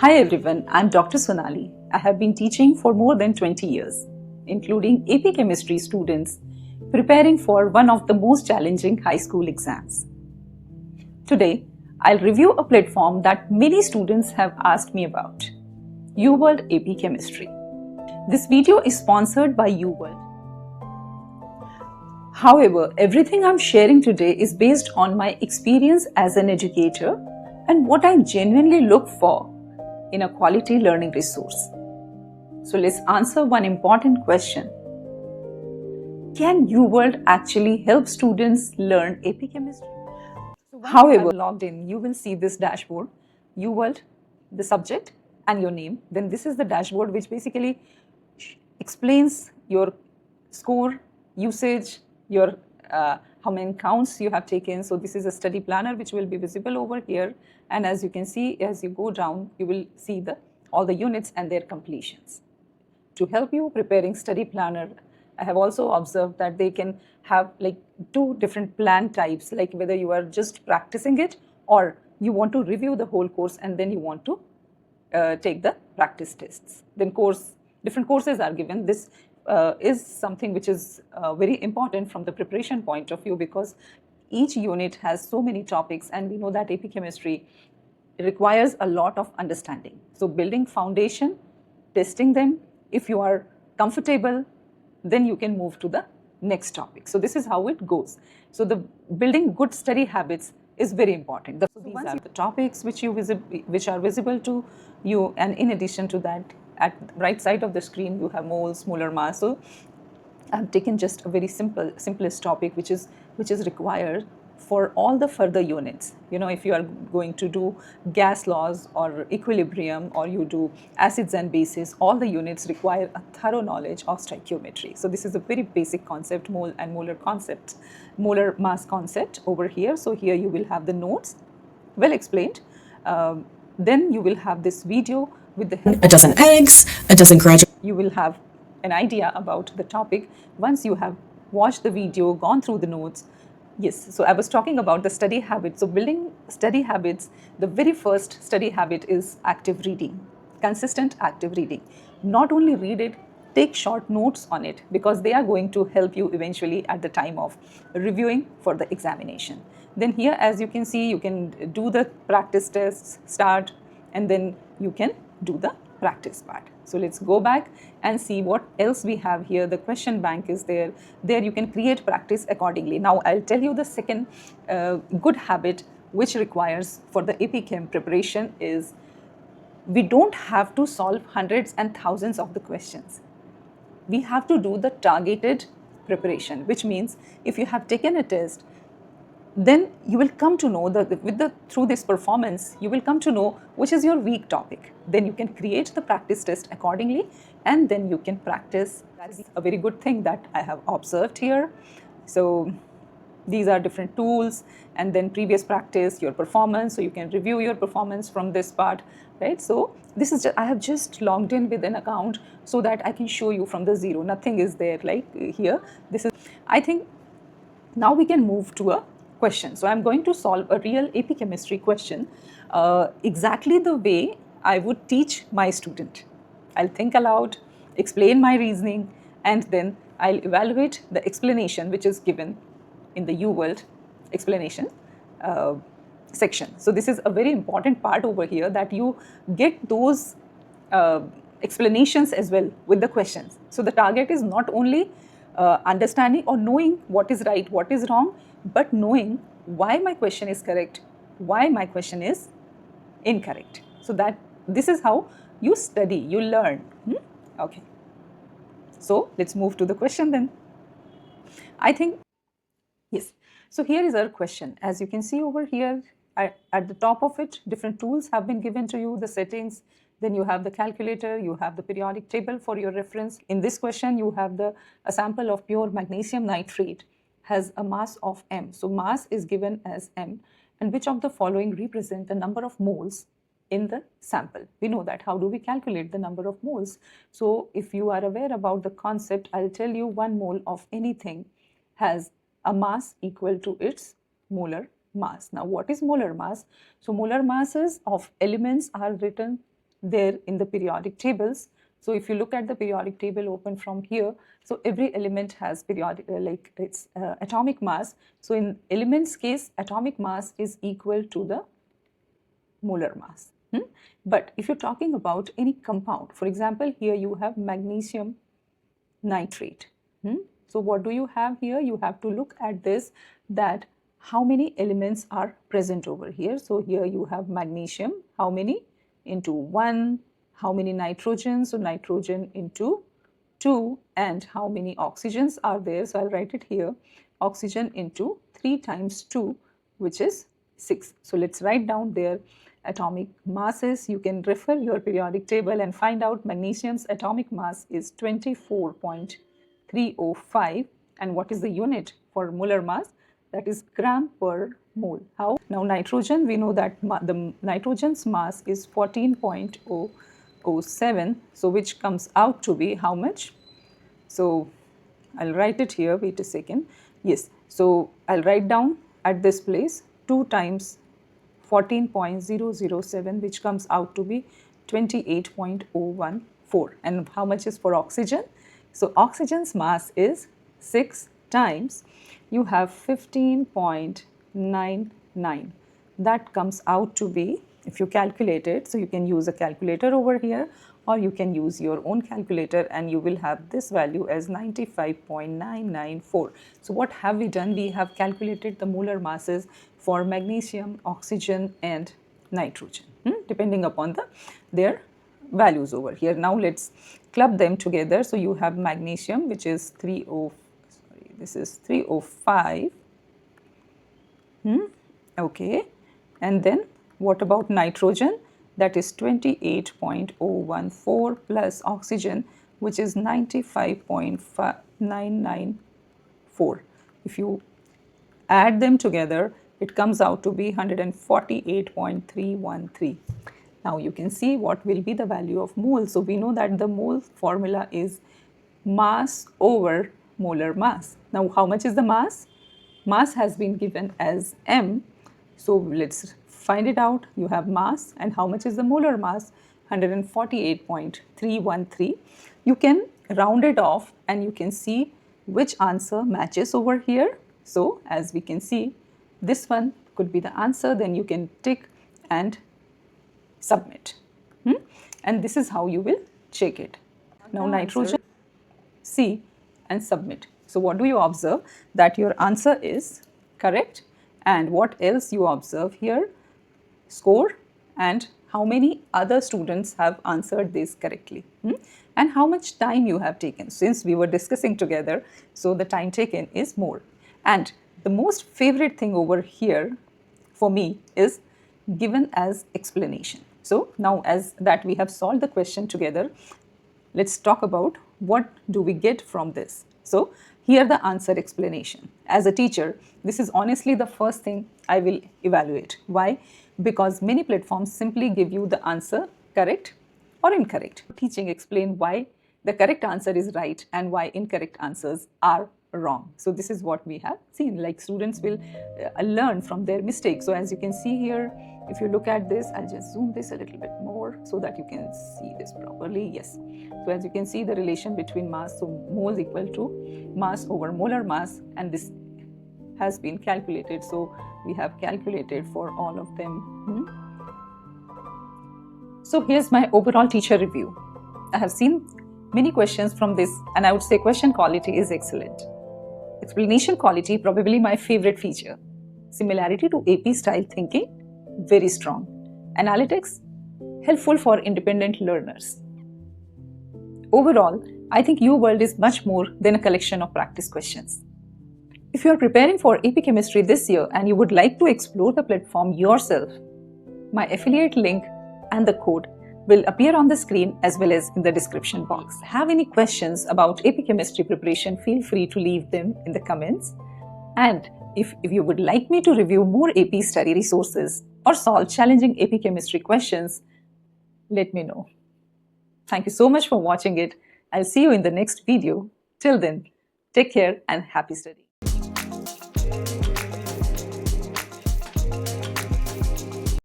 Hi everyone, I'm Dr. Sonali. I have been teaching for more than 20 years, including AP Chemistry students preparing for one of the most challenging high school exams. Today, I'll review a platform that many students have asked me about, UWorld AP Chemistry. This video is sponsored by UWorld. However, everything I'm sharing today is based on my experience as an educator and what I genuinely look for in a quality learning resource. So let's answer one important question. Can UWorld actually help students learn AP Chemistry? However, logged in, you will see this dashboard, UWorld, the subject and your name. Then this is the dashboard which basically explains your score, usage, your how many counts you have taken. So this is a study planner which will be visible over here. And as you can see, as you go down, you will see all the units and their completions. To help you preparing study planner, I have also observed that they can have like two different plan types, like whether you are just practicing it or you want to review the whole course and then you want to take the practice tests. Then different courses are given. This is something which is very important from the preparation point of view, because each unit has so many topics and we know that AP Chemistry requires a lot of understanding. So building foundation, testing them, if you are comfortable, then you can move to the next topic. So this is how it goes. So the building good study habits is very important. So these are the topics which are visible to you, and in addition to that, at the right side of the screen you have moles, molar mass. So I've taken just a very simplest topic which is required for all the further units. You know, if you are going to do gas laws or equilibrium, or you do acids and bases, all the units require a thorough knowledge of stoichiometry. So this is a very basic concept, mole and molar mass concept over here. So here you will have the notes well explained. Then you will have this video with the help a dozen eggs, a dozen graduate. You will have an idea about the topic once you have watched the video, gone through the notes. Yes, so I was talking about the study habits. So building study habits, the very first study habit is active reading, consistent active reading. Not only read it, take short notes on it, because they are going to help you eventually at the time of reviewing for the examination. Then here, as you can see, you can do the practice tests, start, and then you can do the practice part. So let's go back and see what else we have here. The question bank is there. There you can create practice accordingly. Now I'll tell you the second good habit which requires for the AP Chem preparation is we don't have to solve hundreds and thousands of the questions. We have to do the targeted preparation, which means if you have taken a test, then you will come to know through this performance, you will come to know which is your weak topic. Then you can create the practice test accordingly, and then you can practice. That's a very good thing that I have observed here. So these are different tools, and then previous practice, your performance. So you can review your performance from this part, right? So this is I have just logged in with an account so that I can show you from the zero. Nothing is there like here. This is, I think, now we can move to a question. So I'm going to solve a real AP Chemistry question exactly the way I would teach my student. I'll think aloud, explain my reasoning, and then I'll evaluate the explanation which is given in the UWorld explanation section. So this is a very important part over here, that you get those explanations as well with the questions. So the target is not only understanding or knowing what is right, what is wrong, but knowing why my question is correct, why my question is incorrect. So that this is how you study, you learn. Okay. So let's move to the question then. I think, yes. So here is our question. As you can see over here, at the top of it, different tools have been given to you, the settings. Then you have the calculator, you have the periodic table for your reference. In this question, you have a sample of pure magnesium nitrate has a mass of M. So mass is given as M. And which of the following represent the number of moles in the sample? We know that. How do we calculate the number of moles? So if you are aware about the concept, I'll tell you 1 mole of anything has a mass equal to its molar mass. Now, what is molar mass? So molar masses of elements are written there in the periodic tables. So if you look at the periodic table open from here, so every element has periodic its atomic mass. So in elements case, atomic mass is equal to the molar mass. But if you're talking about any compound, for example, here you have magnesium nitrate. So what do you have here? You have to look at this, that how many elements are present over here. So here you have magnesium, how many? Into 1. How many nitrogen? So nitrogen into 2. And how many oxygens are there? So I'll write it here. Oxygen into 3 times 2, which is 6. So let's write down their atomic masses. You can refer your periodic table and find out magnesium's atomic mass is 24.305. And what is the unit for molar mass? That is gram per mole. How? Now nitrogen, we know that the nitrogen's mass is 14.007. So which comes out to be how much? So I'll write it here, wait a second. Yes, so I'll write down at this place 2 times 14.007, which comes out to be 28.014. And how much is for oxygen? So oxygen's mass is 6 times, you have 15.99. That comes out to be, if you calculate it, so you can use a calculator over here, or you can use your own calculator, and you will have this value as 95.994. So what have we done? We have calculated the molar masses for magnesium, oxygen and nitrogen, depending upon their values over here. Now let's club them together. So you have magnesium, which is 305. Okay, and then what about nitrogen? That is 28.014 plus oxygen, which is 95.994. If you add them together, it comes out to be 148.313. Now you can see what will be the value of mole. So we know that the mole formula is mass over molar mass. Now how much is the mass? Mass has been given as m. So let's find it out. You have mass, and how much is the molar mass? 148.313. You can round it off and you can see which answer matches over here. So as we can see, this one could be the answer. Then you can tick and submit. And this is how you will check it. Now nitrogen, see and submit. So what do you observe? That your answer is correct. And what else you observe here? Score and how many other students have answered this correctly, and how much time you have taken. Since we were discussing together, so the time taken is more. And the most favorite thing over here for me is given as explanation. So now as that we have solved the question together, let's talk about what do we get from this. So here the answer explanation. As a teacher, this is honestly the first thing I will evaluate. Why? Because many platforms simply give you the answer correct or incorrect. Teaching explain why the correct answer is right and why incorrect answers are wrong. So this is what we have seen, like students will learn from their mistakes. So as you can see here, if you look at this, I'll just zoom this a little bit more so that you can see this properly. Yes. So as you can see the relation between mass, so moles equal to mass over molar mass, and this has been calculated. So we have calculated for all of them. So here's my overall teacher review. I have seen many questions from this, and I would say question quality is excellent. Explanation quality, probably my favorite feature. Similarity to AP style thinking, very strong. Analytics, helpful for independent learners. Overall, I think UWorld is much more than a collection of practice questions. If you are preparing for AP Chemistry this year and you would like to explore the platform yourself, my affiliate link and the code will appear on the screen as well as in the description box. Have any questions about AP Chemistry preparation, feel free to leave them in the comments. And if you would like me to review more AP study resources or solve challenging AP Chemistry questions, let me know. Thank you so much for watching it. I'll see you in the next video. Till then, take care and happy study.